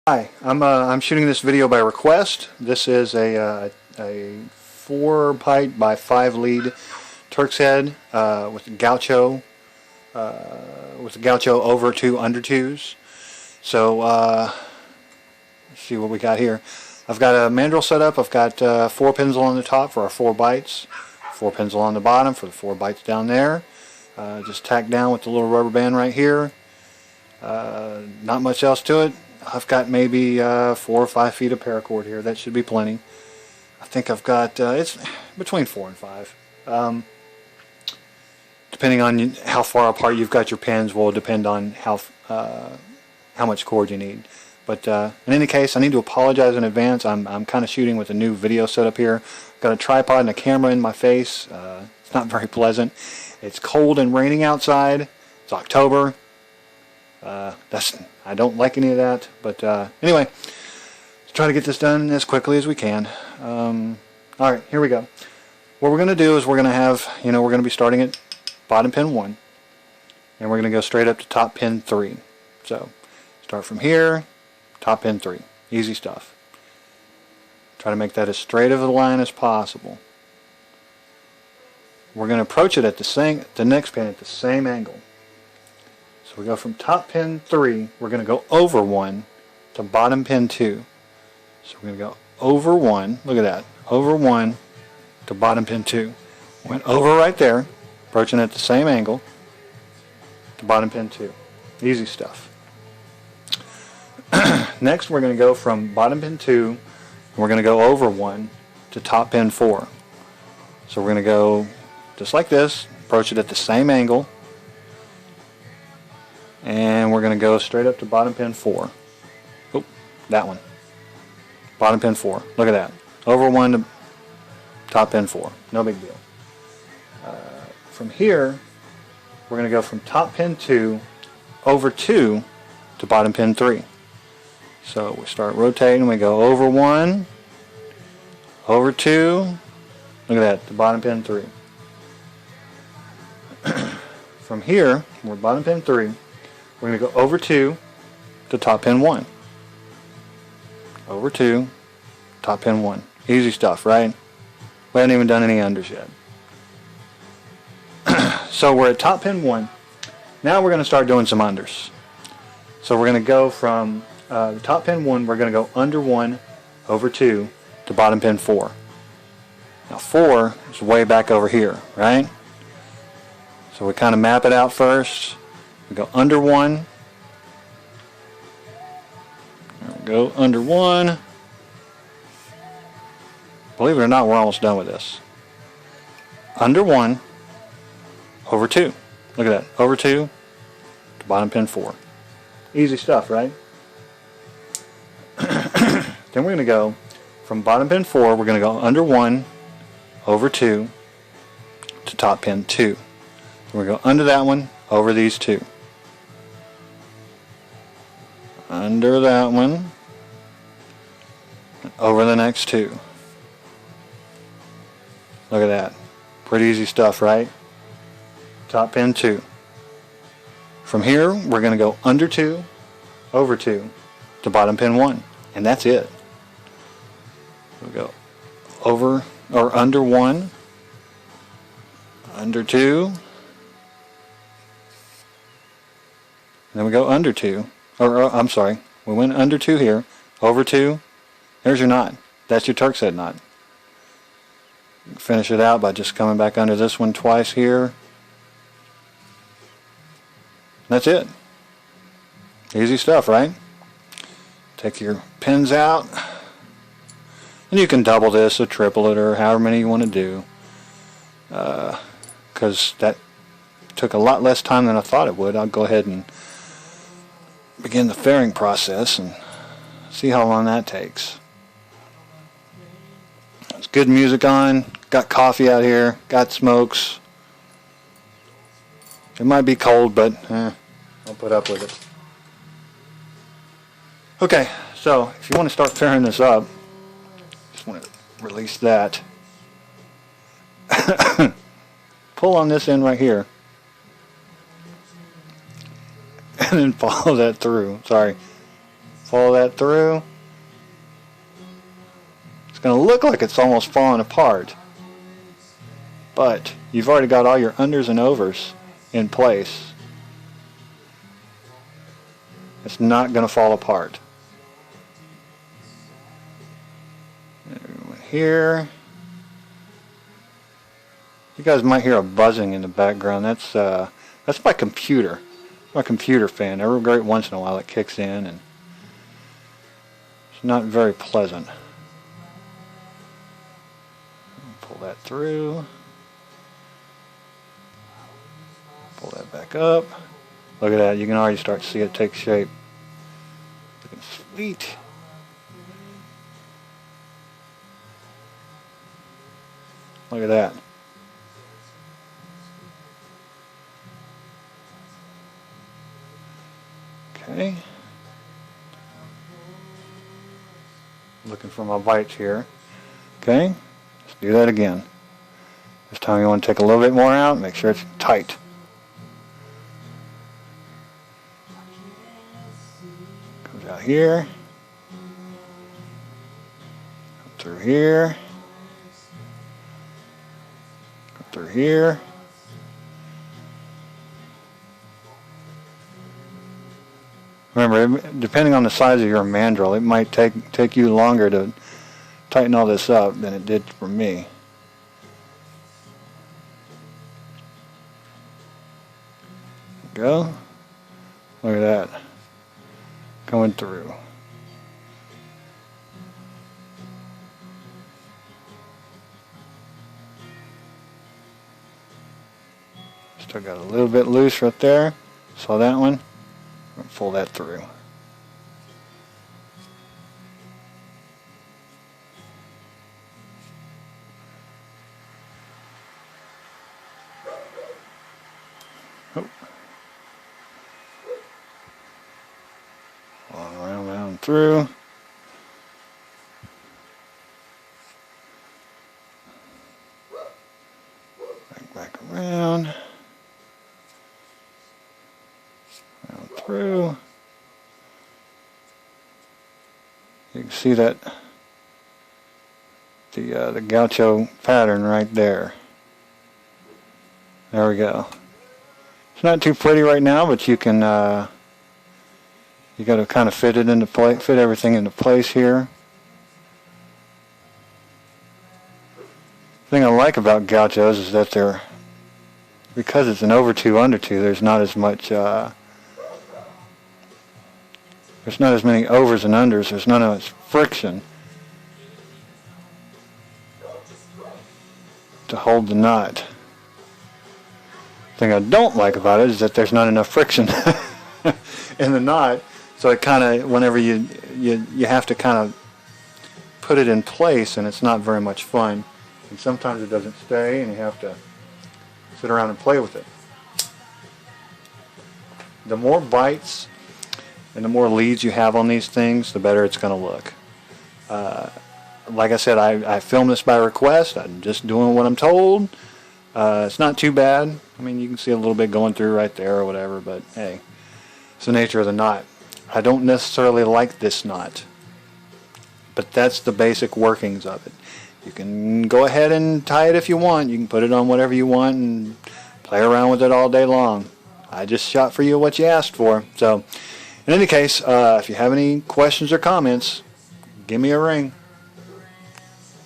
Hi, I'm shooting this video by request. This is a 4-bight by 5 lead Turk's head with a gaucho over 2 under 2s. So let's see what we got here. I've got a mandrel set up. I've got 4 pins along the top for our 4 bights, 4 pins along the bottom for the 4 bights down there. Just tacked down with the little rubber band right here. Not much else to it. I've got maybe 4 or 5 feet of paracord here. That should be plenty. I think I've got it's between 4 and 5. Depending on how far apart you've got your pins will depend on how much cord you need. But in any case, I need to apologize in advance. I'm kind of shooting with a new video setup here. I've got a tripod and a camera in my face. It's not very pleasant. It's cold and raining outside. It's October. I don't like any of that, but anyway, let's try to get this done as quickly as we can. Alright, here we go. What we're going to do is we're going to have, we're going to be starting at bottom pin 1, and we're going to go straight up to top pin 3. So, start from here, top pin 3. Easy stuff. Try to make that as straight of a line as possible. We're going to approach it at the next pin at the same angle. So we go from top pin 3, we're going to go over 1 to bottom pin 2. So we're going to go over 1, look at that, over 1 to bottom pin 2. Went over right there, approaching at the same angle to bottom pin 2. Easy stuff. Next we're going to go from bottom pin 2, and we're going to go over 1 to top pin 4. So we're going to go just like this, approach it at the same angle, and we're going to go straight up to bottom pin 4. Oh, that one. Bottom pin 4. Look at that. Over 1 to top pin 4. No big deal. From here, we're going to go from top pin 2 over 2 to bottom pin 3. So we start rotating. We go over 1, over 2. Look at that. To bottom pin 3. From here, we're bottom pin 3. We're going to go over 2 to top pin 1. Over 2, top pin 1. Easy stuff, right? We haven't even done any unders yet. So we're at top pin 1. Now we're going to start doing some unders. So we're going to go from top pin 1, we're going to go under 1, over 2 to bottom pin 4. Now 4 is way back over here, right? So we kind of map it out first. We go under 1. There we go, under 1. Believe it or not, we're almost done with this. Under 1, over 2. Look at that, over 2 to bottom pin 4. Easy stuff, right? Then we're going to go from bottom pin 4, we're going to go under 1, over 2 to top pin 2. We're going to go under that one, over these 2. Under that one, over the next 2. Look at that. Pretty easy stuff, right? Top pin 2. From here, we're going to go under 2, over 2 to bottom pin 1. And that's it. We'll go over or under 1, under 2, and then we go under 2. Or I'm sorry, we went under 2 here, over 2, there's your knot. That's your Turk's head knot. Finish it out by just coming back under this one twice here. That's it. Easy stuff, right? Take your pins out, and you can double this or triple it or however many you want to do, because that took a lot less time than I thought it would. I'll go ahead and begin the fairing process and see how long that takes. There's good music on, got coffee out here, got smokes. It might be cold, but I'll put up with it. Okay, so if you want to start fairing this up, just want to release that. Pull on this end right here. And then follow that through. Sorry. Follow that through. It's going to look like it's almost falling apart, but you've already got all your unders and overs in place. It's not going to fall apart. Here, you guys might hear a buzzing in the background. That's my computer. I'm a computer fan. Every great once in a while it kicks in, and it's not very pleasant. Pull that through. Pull that back up. Look at that. You can already start to see it take shape. Looking sweet. Look at that. Okay. Looking for my bights here. Okay. Let's do that again. This time you want to take a little bit more out. Make sure it's tight. Comes out here. Come through here. Come through here. Remember, depending on the size of your mandrel, it might take you longer to tighten all this up than it did for me. Go. Look at that. Coming through. Still got a little bit loose right there. Saw that one? Pull that through. Oh. Round through. Back around. Through. You can see that the gaucho pattern right there. There we go. It's not too pretty right now, but you can you got to kind of fit it into place, fit everything into place here. The thing I like about gauchos is that they're, because it's an over two under two, there's not as much there's not as many overs and unders. There's not as much friction to hold the knot. The thing I don't like about it is that there's not enough friction in the knot, so it kind of, whenever you have to kind of put it in place, and it's not very much fun. And sometimes it doesn't stay, and you have to sit around and play with it. The more bights and the more leads you have on these things, the better it's going to look. Like I said, I filmed this by request. I'm just doing what I'm told. It's not too bad. I mean, you can see a little bit going through right there or whatever, but hey, it's the nature of the knot. I don't necessarily like this knot, but that's the basic workings of it. You can go ahead and tie it if you want. You can put it on whatever you want and play around with it all day long. I just shot for you what you asked for. So, in any case, if you have any questions or comments, give me a ring.